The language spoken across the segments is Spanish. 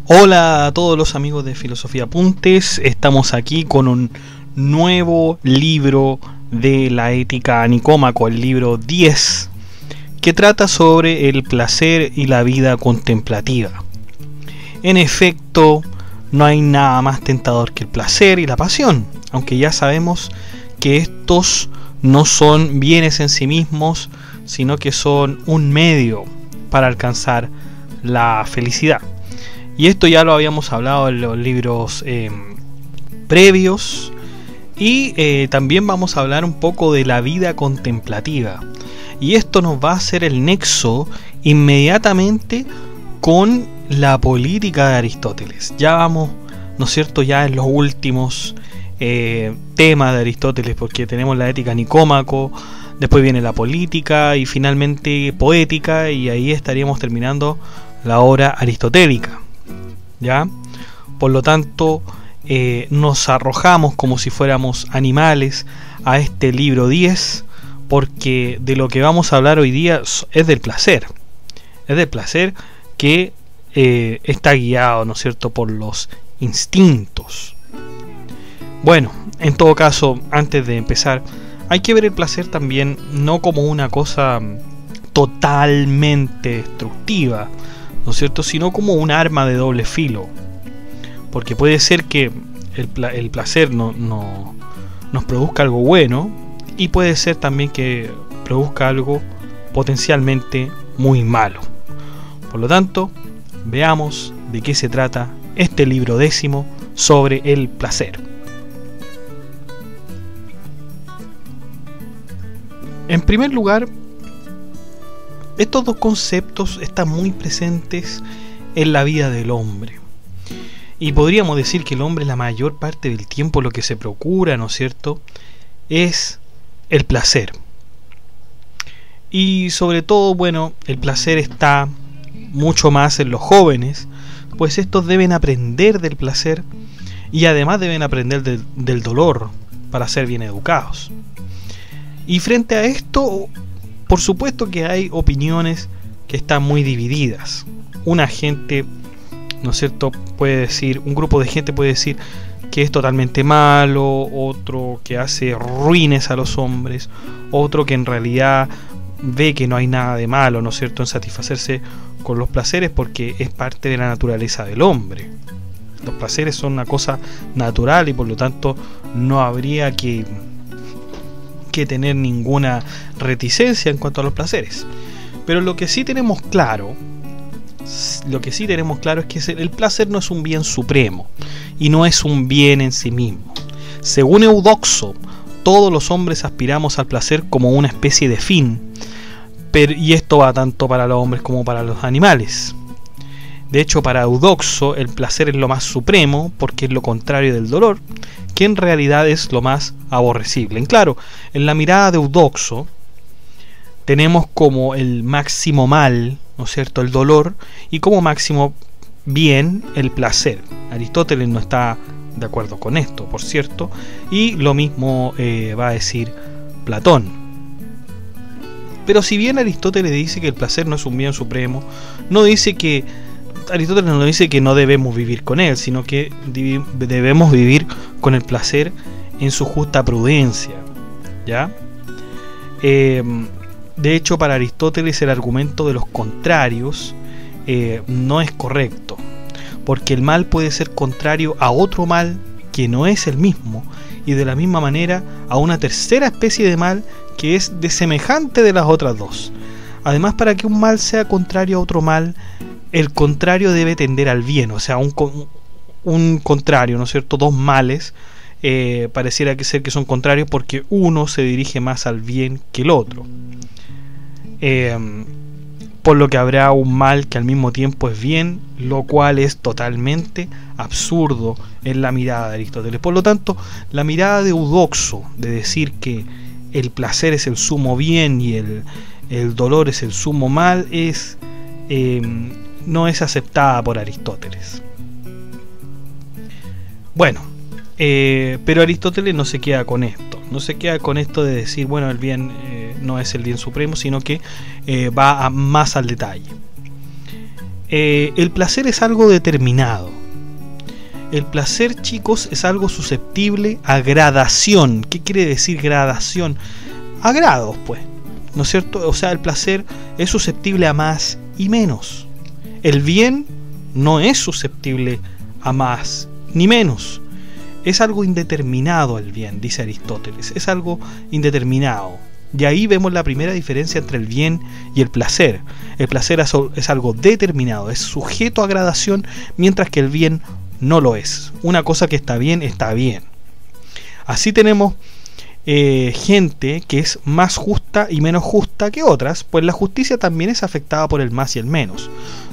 Hola a todos los amigos de Filosofía Apuntes, estamos aquí con un nuevo libro de la ética a Nicómaco, el libro 10, que trata sobre el placer y la vida contemplativa. En efecto, no hay nada más tentador que el placer y la pasión, aunque ya sabemos que estos no son bienes en sí mismos, sino que son un medio para alcanzar la felicidad. Y esto ya lo habíamos hablado en los libros previos. Y también vamos a hablar un poco de la vida contemplativa. Y esto nos va a hacer el nexo inmediatamente con la política de Aristóteles. Ya vamos, ¿no es cierto?, ya en los últimos temas de Aristóteles, porque tenemos la ética Nicómaco, después viene la política y finalmente poética, y ahí estaríamos terminando la obra aristotélica. ¿Ya? Por lo tanto, nos arrojamos como si fuéramos animales a este libro 10, porque de lo que vamos a hablar hoy día es del placer. Es del placer que está guiado, ¿no es cierto?, por los instintos. Bueno, en todo caso, antes de empezar, hay que ver el placer también no como una cosa totalmente destructiva, ¿no es cierto?, sino como un arma de doble filo, porque puede ser que el placer nos produzca algo bueno, y puede ser también que produzca algo potencialmente muy malo. Por lo tanto, veamos de qué se trata este libro 10 sobre el placer. En primer lugar, estos dos conceptos están muy presentes en la vida del hombre. Y podríamos decir que el hombre la mayor parte del tiempo lo que se procura, ¿no es cierto?, es el placer. Y sobre todo, bueno, el placer está mucho más en los jóvenes, pues estos deben aprender del placer y además deben aprender del dolor para ser bien educados. Y frente a esto, por supuesto que hay opiniones que están muy divididas. Una gente, ¿no es cierto?, puede decir, un grupo de gente puede decir que es totalmente malo, otro que hace ruines a los hombres, otro que en realidad ve que no hay nada de malo, ¿no es cierto?, en satisfacerse con los placeres porque es parte de la naturaleza del hombre. Los placeres son una cosa natural y por lo tanto no habría que tener ninguna reticencia en cuanto a los placeres. Pero lo que sí tenemos claro es que el placer no es un bien supremo y no es un bien en sí mismo. Según Eudoxo, todos los hombres aspiramos al placer como una especie de fin, y esto va tanto para los hombres como para los animales. De hecho, para Eudoxo el placer es lo más supremo porque es lo contrario del dolor, que en realidad es lo más aborrecible. Claro, en la mirada de Eudoxo tenemos como el máximo mal, ¿no es cierto?, el dolor, y como máximo bien el placer. Aristóteles no está de acuerdo con esto, por cierto, y lo mismo va a decir Platón. Pero si bien Aristóteles dice que el placer no es un bien supremo, Aristóteles no dice que no debemos vivir con él, sino que debemos vivir con el placer en su justa prudencia, ¿ya? De hecho, para Aristóteles el argumento de los contrarios no es correcto, porque el mal puede ser contrario a otro mal que no es el mismo, y de la misma manera a una tercera especie de mal que es desemejante de las otras dos. Además, para que un mal sea contrario a otro mal, el contrario debe tender al bien, o sea, un contrario, ¿no es cierto?, dos males pareciera que ser que son contrarios porque uno se dirige más al bien que el otro. Por lo que habrá un mal que al mismo tiempo es bien, lo cual es totalmente absurdo en la mirada de Aristóteles. Por lo tanto, la mirada de Eudoxo de decir que el placer es el sumo bien y el dolor es el sumo mal no es aceptada por Aristóteles. Bueno, pero Aristóteles no se queda con esto de decir, bueno, el bien no es el bien supremo, sino que va más al detalle. el placer es algo determinado. El placer, chicos, es algo susceptible a gradación. ¿Qué quiere decir gradación? A grados, pues, ¿no es cierto? O sea, el placer es susceptible a más y menos. El bien no es susceptible a más ni menos. Es algo indeterminado el bien, dice Aristóteles. Es algo indeterminado. Y ahí vemos la primera diferencia entre el bien y el placer. El placer es algo determinado, es sujeto a gradación, mientras que el bien no lo es. Una cosa que está bien, está bien. Así tenemos gente que es más justa y menos justa que otras, pues la justicia también es afectada por el más y el menos.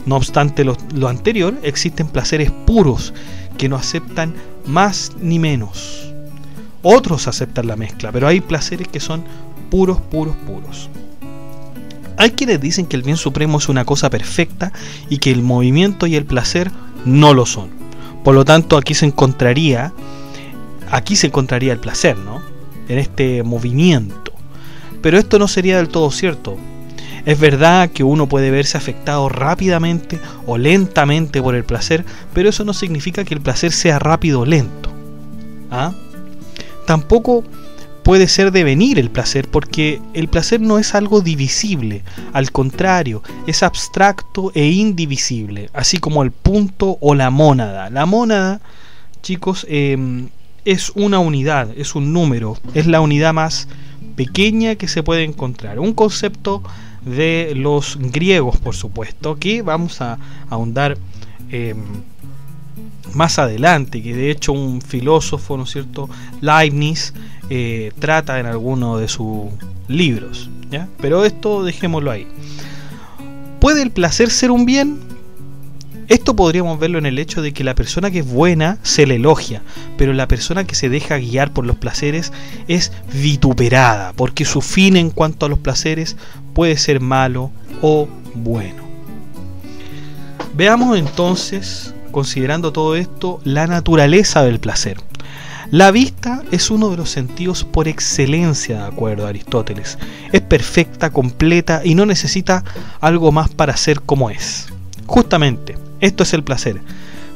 No obstante lo anterior, existen placeres puros que no aceptan más ni menos. Otros aceptan la mezcla, pero hay placeres que son puros, puros, puros. Hay quienes dicen que el bien supremo es una cosa perfecta y que el movimiento y el placer no lo son. Por lo tanto, aquí se encontraría el placer, ¿no? En este movimiento. Pero esto no sería del todo cierto. Es verdad que uno puede verse afectado rápidamente o lentamente por el placer, pero eso no significa que el placer sea rápido o lento. ¿Ah? Tampoco puede ser devenir el placer, porque el placer no es algo divisible, al contrario, es abstracto e indivisible, así como el punto o la mónada. La mónada, chicos, es una unidad, es un número, es la unidad más pequeña que se puede encontrar. Un concepto de los griegos, por supuesto, que vamos a ahondar más adelante, que de hecho un filósofo, ¿no es cierto?, Leibniz, trata en alguno de sus libros, ¿ya? Pero esto dejémoslo ahí. ¿Puede el placer ser un bien? Esto podríamos verlo en el hecho de que la persona que es buena se le elogia, pero la persona que se deja guiar por los placeres es vituperada, porque su fin en cuanto a los placeres puede ser malo o bueno. Veamos entonces, considerando todo esto, la naturaleza del placer. La vista es uno de los sentidos por excelencia, de acuerdo a Aristóteles. Es perfecta, completa y no necesita algo más para ser como es. Justamente, esto es el placer,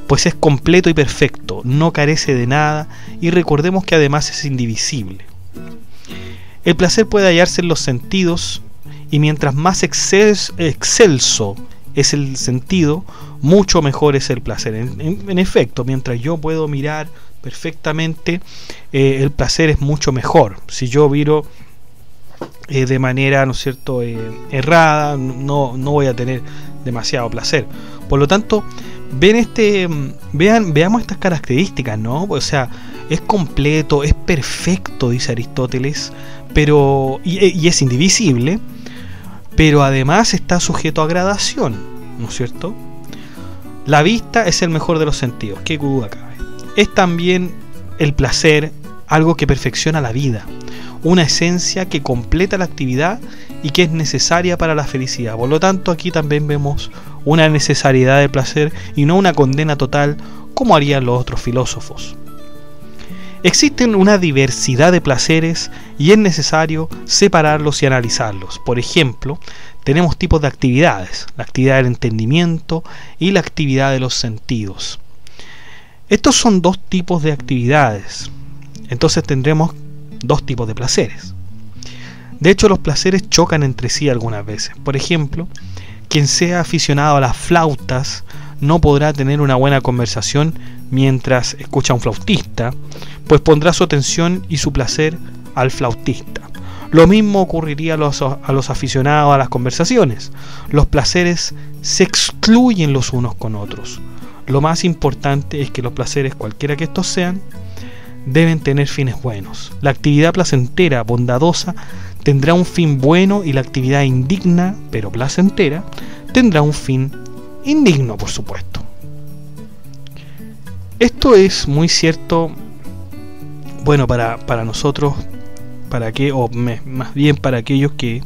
pues es completo y perfecto, no carece de nada y recordemos que además es indivisible. El placer puede hallarse en los sentidos y mientras más excelso es el sentido, mucho mejor es el placer. En efecto, mientras yo puedo mirar perfectamente, el placer es mucho mejor. Si yo miro de manera, ¿no es cierto?, errada, no voy a tener demasiado placer. Por lo tanto, veamos estas características, ¿no? O sea, es completo, es perfecto, dice Aristóteles, pero y es indivisible, pero además está sujeto a gradación, ¿no es cierto? La vista es el mejor de los sentidos, qué duda cabe. Es también el placer algo que perfecciona la vida, una esencia que completa la actividad y que es necesaria para la felicidad. Por lo tanto, aquí también vemos una necesariedad del placer y no una condena total como harían los otros filósofos. Existen una diversidad de placeres y es necesario separarlos y analizarlos. Por ejemplo, tenemos tipos de actividades: la actividad del entendimiento y la actividad de los sentidos. Estos son dos tipos de actividades. Entonces tendremos dos tipos de placeres. De hecho, los placeres chocan entre sí algunas veces. Por ejemplo, quien sea aficionado a las flautas no podrá tener una buena conversación mientras escucha a un flautista, pues pondrá su atención y su placer al flautista. Lo mismo ocurriría a los aficionados a las conversaciones. Los placeres se excluyen los unos con otros. Lo más importante es que los placeres, cualquiera que estos sean, deben tener fines buenos. La actividad placentera, bondadosa, tendrá un fin bueno y la actividad indigna, pero placentera, tendrá un fin indigno, por supuesto. Esto es muy cierto, bueno, para nosotros, más bien para aquellos que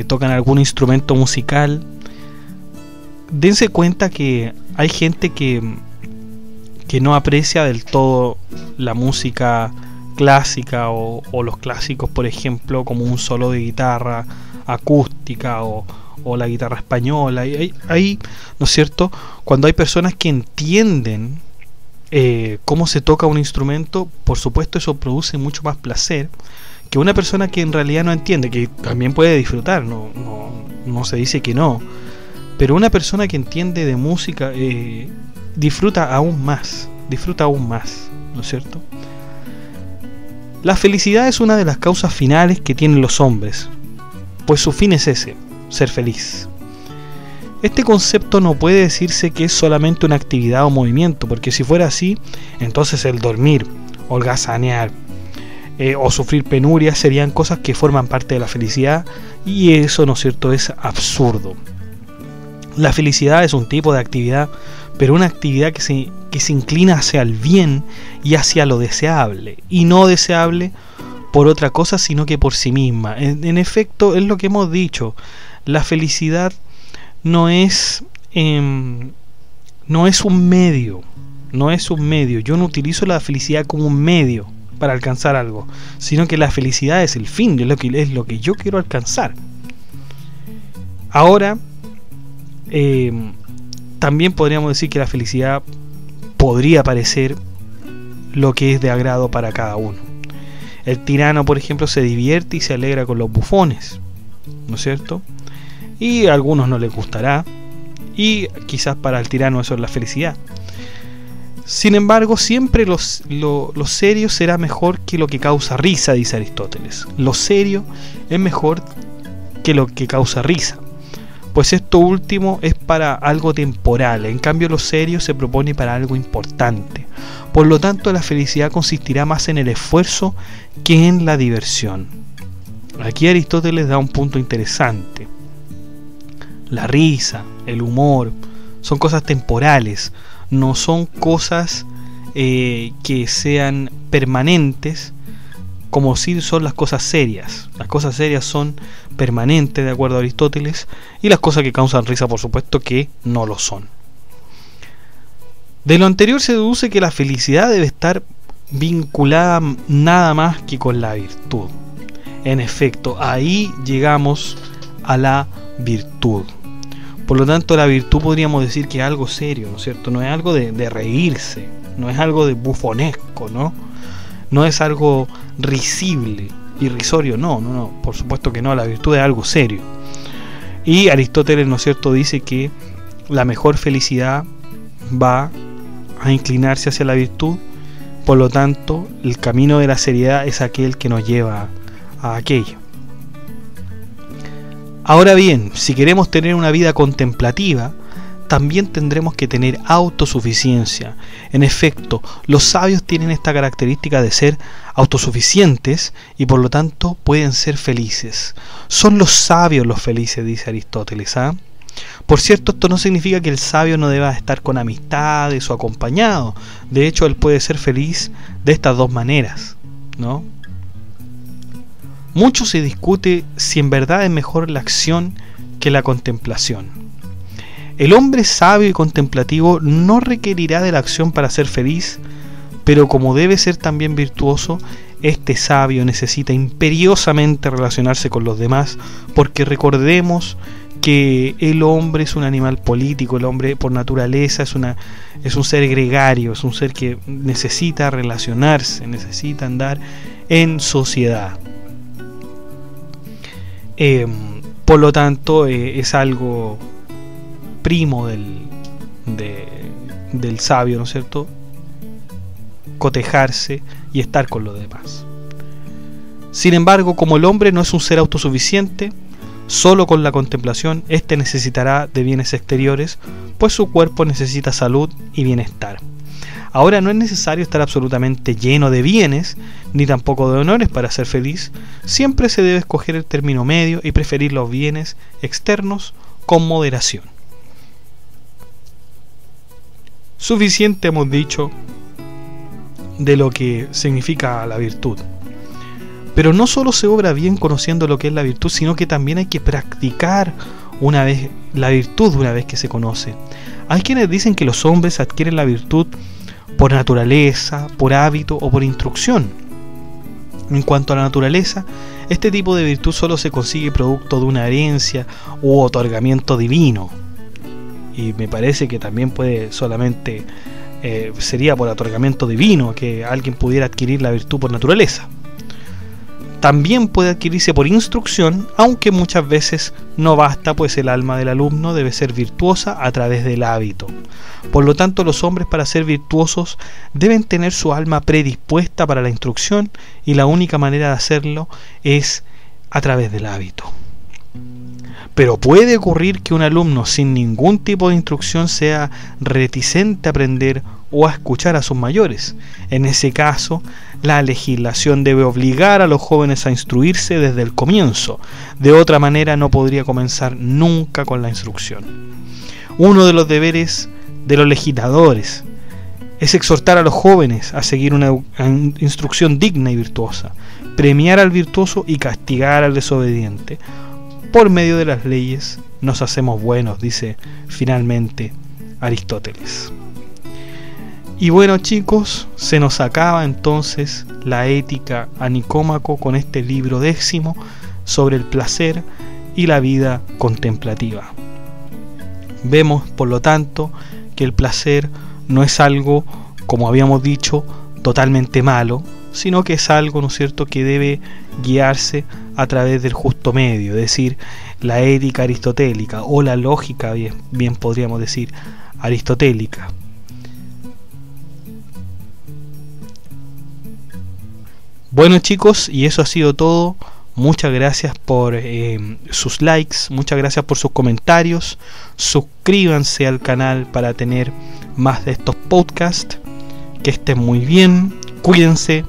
tocan algún instrumento musical. Dense cuenta que hay gente que no aprecia del todo la música clásica o los clásicos, por ejemplo, como un solo de guitarra acústica o o la guitarra española. Hay, ¿no es cierto? Cuando hay personas que entienden cómo se toca un instrumento, por supuesto eso produce mucho más placer que una persona que en realidad no entiende, que también puede disfrutar, no se dice que no, pero una persona que entiende de música disfruta aún más, ¿no es cierto? La felicidad es una de las causas finales que tienen los hombres, pues su fin es ese, ser feliz. Este concepto no puede decirse que es solamente una actividad o movimiento, porque si fuera así, entonces el dormir, holgazanear o sufrir penurias serían cosas que forman parte de la felicidad, y eso, ¿no es cierto?, es absurdo. La felicidad es un tipo de actividad, pero una actividad que se inclina hacia el bien y hacia lo deseable, y no deseable por otra cosa, sino que por sí misma. En efecto, es lo que hemos dicho, la felicidad no es un medio, yo no utilizo la felicidad como un medio para alcanzar algo, sino que la felicidad es el fin, es lo que yo quiero alcanzar. Ahora, también podríamos decir que la felicidad podría parecer lo que es de agrado para cada uno. El tirano, por ejemplo, se divierte y se alegra con los bufones, ¿no es cierto? Y a algunos no les gustará, y quizás para el tirano eso es la felicidad. Sin embargo, siempre lo serio será mejor que lo que causa risa, dice Aristóteles. Lo serio es mejor que lo que causa risa, pues esto último es para algo temporal, en cambio lo serio se propone para algo importante. Por lo tanto, la felicidad consistirá más en el esfuerzo que en la diversión. Aquí Aristóteles da un punto interesante. La risa, el humor, son cosas temporales, no son cosas que sean permanentes, como si son las cosas serias. Las cosas serias son permanentes, de acuerdo a Aristóteles, y las cosas que causan risa, por supuesto, que no lo son. De lo anterior se deduce que la felicidad debe estar vinculada nada más que con la virtud. En efecto, ahí llegamos a la virtud. Por lo tanto, la virtud podríamos decir que es algo serio, ¿no es cierto? No es algo de reírse, no es algo de bufonesco, ¿no? No es algo risible, irrisorio, no, por supuesto que no, la virtud es algo serio. Y Aristóteles, ¿no es cierto?, dice que la mejor felicidad va a inclinarse hacia la virtud, por lo tanto, el camino de la seriedad es aquel que nos lleva a aquello. Ahora bien, si queremos tener una vida contemplativa, también tendremos que tener autosuficiencia. En efecto, los sabios tienen esta característica de ser autosuficientes y por lo tanto pueden ser felices. Son los sabios los felices, dice Aristóteles, ¿ah? Por cierto, esto no significa que el sabio no deba estar con amistades o acompañado. De hecho, él puede ser feliz de estas dos maneras, ¿no? Mucho se discute si en verdad es mejor la acción que la contemplación. El hombre sabio y contemplativo no requerirá de la acción para ser feliz, pero como debe ser también virtuoso, este sabio necesita imperiosamente relacionarse con los demás, porque recordemos que el hombre es un animal político, el hombre por naturaleza es un ser gregario, es un ser que necesita relacionarse, necesita andar en sociedad. Por lo tanto, es algo primo del sabio, ¿no es cierto?, cotejarse y estar con los demás. Sin embargo, como el hombre no es un ser autosuficiente, solo con la contemplación éste necesitará de bienes exteriores, pues su cuerpo necesita salud y bienestar. Ahora, no es necesario estar absolutamente lleno de bienes, ni tampoco de honores para ser feliz. Siempre se debe escoger el término medio y preferir los bienes externos con moderación. Suficiente hemos dicho de lo que significa la virtud. Pero no solo se obra bien conociendo lo que es la virtud, sino que también hay que practicar la virtud una vez que se conoce. Hay quienes dicen que los hombres adquieren la virtud por naturaleza, por hábito o por instrucción. En cuanto a la naturaleza, Este tipo de virtud solo se consigue producto de una herencia u otorgamiento divino. Y me parece que también puede solamente sería por otorgamiento divino que alguien pudiera adquirir la virtud por naturaleza. También puede adquirirse por instrucción, aunque muchas veces no basta, pues el alma del alumno debe ser virtuosa a través del hábito. Por lo tanto, los hombres, para ser virtuosos, deben tener su alma predispuesta para la instrucción, y la única manera de hacerlo es a través del hábito. Pero puede ocurrir que un alumno sin ningún tipo de instrucción sea reticente a aprender o a escuchar a sus mayores. En ese caso, la legislación debe obligar a los jóvenes a instruirse desde el comienzo. De otra manera, no podría comenzar nunca con la instrucción. Uno de los deberes de los legisladores es exhortar a los jóvenes a seguir una instrucción digna y virtuosa, premiar al virtuoso y castigar al desobediente. Por medio de las leyes nos hacemos buenos, dice finalmente Aristóteles. Y bueno, chicos, se nos acaba entonces la Ética a Nicómaco con este libro 10 sobre el placer y la vida contemplativa. Vemos, por lo tanto, que el placer no es algo, como habíamos dicho, totalmente malo, sino que es algo, ¿no es cierto?, que debe guiarse a través del justo medio, es decir, la ética aristotélica o la lógica, bien podríamos decir, aristotélica. Bueno, chicos, y eso ha sido todo. Muchas gracias por sus likes, muchas gracias por sus comentarios. Suscríbanse al canal para tener más de estos podcasts. Que estén muy bien, cuídense.